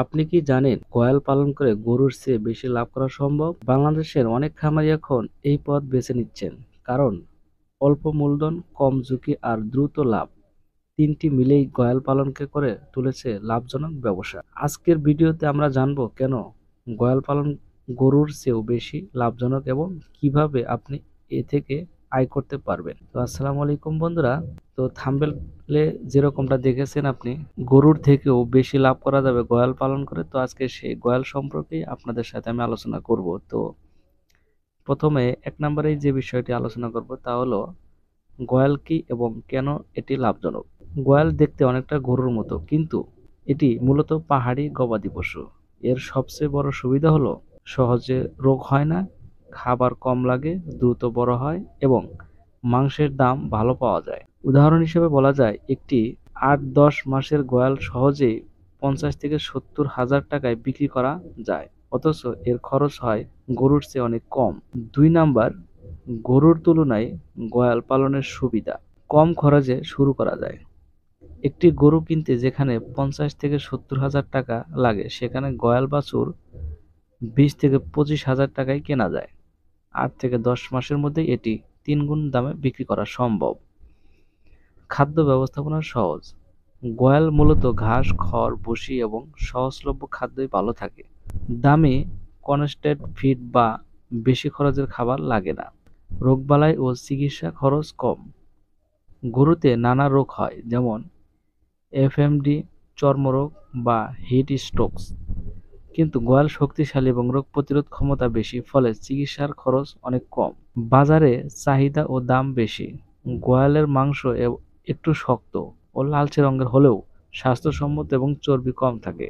আপনি কি জানেন গয়াল পালন করে গরুর চেয়ে বেশি লাভ করা সম্ভব? বাংলাদেশের অনেক খামারি এখন এই পথ বেছে নিচ্ছেন, কারণ অল্প মূলধন, কম ঝুঁকি আর দ্রুত লাভ, তিনটি মিলেই গয়াল পালনকে করে তুলেছে লাভজনক ব্যবসা। আজকের ভিডিওতে আমরা জানবো কেন গয়াল পালন গরুর চেয়েও বেশি লাভজনক এবং কিভাবে আপনি এ থেকে আয় করতে পারবেন। তো আসসালামু আলাইকুম বন্ধুরা। তো থাম্বনেলে যেরকমটা দেখেছেন আপনি, গরুর থেকেও বেশি লাভ করা যাবে গয়াল পালন করে। তো আজকে সেই গয়াল সম্পর্কেই আপনাদের সাথে আমি আলোচনা করব। তো প্রথমে এক নম্বরে যে বিষয়টি আলোচনা করব তা হলো গয়াল কি এবং কেন এটি লাভজনক। গয়াল দেখতে অনেকটা গরুর মতো, কিন্তু এটি মূলত পাহাড়ি গবাদি পশু। এর সবচেয়ে বড় সুবিধা হলো সহজে রোগ হয় না, খাবার কম লাগে, দ্রুত বড় হয় এবং মাংসের দাম ভালো পাওয়া যায়। উদাহরণ হিসেবে বলা যায়, একটি ৮-১০ মাসের গয়াল সহজেই ৫০ থেকে ৭০ হাজার টাকায় বিক্রি করা যায়, অথচ এর খরচ হয় গরুর চেয়ে অনেক কম। ২ নাম্বার, গরুর তুলনায় গয়াল পালনের সুবিধা। কম খরচে শুরু করা যায়। একটি গরু কিনতে যেখানে ৫০ থেকে ৭০ হাজার টাকা লাগে, সেখানে গয়াল বাছুর ২০ থেকে ২৫ হাজার টাকায় কেনা যায়। ৮ থেকে ১০ মাসের মধ্যে এটি ৩ গুণ দামে বিক্রি করা সম্ভব। খাদ্য ব্যবস্থাপনা সহজ। গয়াল মূলত ঘাস, খড়, ভুসি এবং সহজলভ্য খাদ্যই ভালো থাকে। দামে কনস্ট্যান্ট ফিড বা বেশি খরচের খাবার লাগে না। রোগবালাই ও চিকিৎসা খরচ কম। গরুতে নানা রোগ হয়, যেমন এফএমডি, চর্মরোগ বা হিট স্ট্রোকস, কিন্তু গয়াল শক্তিশালী এবং রোগ প্রতিরোধ ক্ষমতা বেশি, ফলে চিকিৎসার খরচ অনেক কম। বাজারে চাহিদা ও দাম বেশি। গয়ালের মাংস একটু শক্ত ও লালচে রঙের হলেও স্বাস্থ্যসম্মত এবং চর্বি কম থাকে।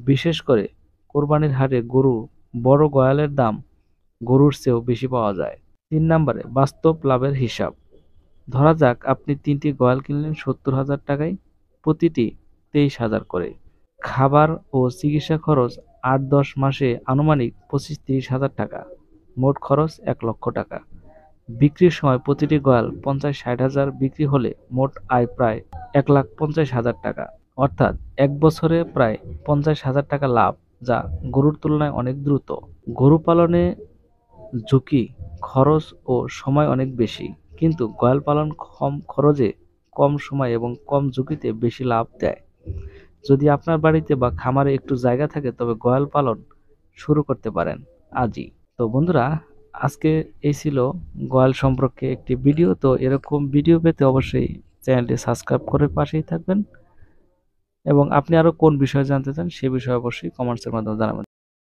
বিশেষ করে কোরবানির হাটে বড় গয়ালের দাম গরুর চেয়েও বেশি পাওয়া যায়। ৩ নম্বরে বাস্তব লাভের হিসাব। ধরা যাক আপনি ৩টি গয়াল কিনলেন ৭০ হাজার টাকায়, প্রতিটি ২৩ হাজার করে। খাবার ও চিকিৎসা খরচ ৮-১০ মাসে আনুমানিক ২৫-৩০ হাজার টাকা। মোট খরচ ১ লক্ষ টাকা। বিক্রির সময় প্রতিটি গয়াল ৫০-৬০ হাজার বিক্রি হলে মোট আয় প্রায় ১,৫০,০০০ টাকা। অর্থাৎ ১ বছরে প্রায় ৫০ হাজার টাকা লাভ, যা গরুর তুলনায় অনেক দ্রুত। গরু পালনে ঝুঁকি, খরচ ও সময় অনেক বেশি, কিন্তু গয়াল পালন কম খরচে, কম সময় এবং কম ঝুঁকিতে বেশি লাভ দেয়। যদি আপনার বাড়িতে বা খামারে একটু জায়গা থাকে, তবে গয়াল পালন শুরু করতে পারেন আজই। তো বন্ধুরা, আজকে এই ছিল গয়াল সম্পর্কে একটি ভিডিও। তো এরকম ভিডিও পেতে অবশ্যই চ্যানেলটি সাবস্ক্রাইব করে পাশেই থাকবেন, এবং আপনি আরো কোন বিষয়ে জানতে চান সে বিষয়ে অবশ্যই কমেন্টসের মাধ্যমে জানাবেন।